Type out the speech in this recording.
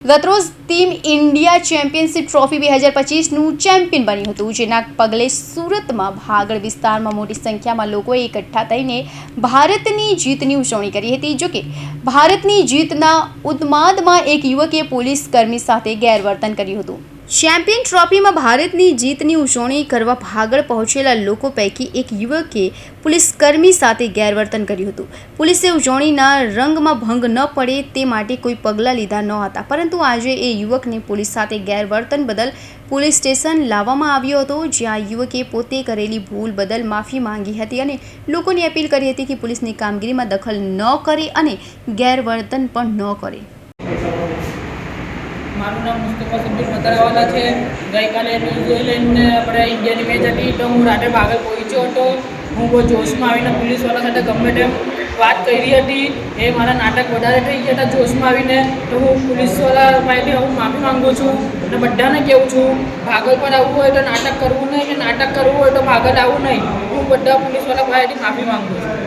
ગતરોજ team India championship trophy 2025નું champion બન્યું હતું, જેના પગલે સુરતમાં ભાગળ વિસ્તારમાં મોટી સંખ્યામાં લોકોએ એકઠા થઈને ભારતની જીતની ઉજવણી કરી હતી। જોકે ભારતની જીતના ઉન્માદમાં એક યુવકે પોલીસ કર્મી સાથે ગેરવર્તન કર્યું હતું। ચેમ્પિયન ટ્રોફીમાં ભારતની જીતની ઉજવણી કરવા ભાગળ પહોંચેલા લોકો પૈકી એક યુવકે પોલીસકર્મી સાથે ગેરવર્તન કર્યું હતું। પોલીસે ઉજવણીના રંગમાં ભંગ ન પડે તે માટે કોઈ પગલાં લીધા ન હતા, પરંતુ આજે એ યુવકને પોલીસ સાથે ગેરવર્તન બદલ પોલીસ સ્ટેશન લાવવામાં આવ્યો હતો, જ્યાં યુવકે પોતે કરેલી ભૂલ બદલ માફી માંગી હતી અને લોકોને અપીલ કરી હતી કે પોલીસની કામગીરીમાં દખલ ન કરે અને ગેરવર્તન પણ ન કરે। મારું નામ મુસ્તફા સિદ્દીક મતરાવાલા છે। ગઈકાલે ન્યૂઝીલેન્ડ આપણે ઇન્ડિયાની મેચ હતી તો હું રાતે ભાગળ પહોંચ્યો હતો। હું બહુ જોશમાં આવીને પોલીસવાળા સાથે ગમે તેમ વાત કરી હતી। એ મારા નાટક વધારે થઈ ગયા હતા જોશમાં આવીને, તો હું પોલીસવાળા પાસેથી હું માફી માગું છું અને બધાને કહું છું ભાગળ પર આવવું હોય તો નાટક કરવું નહીં, કે નાટક કરવું હોય તો ભાગળ આવવું નહીં। હું બધા પોલીસવાળા પાસેથી માફી માગું છું।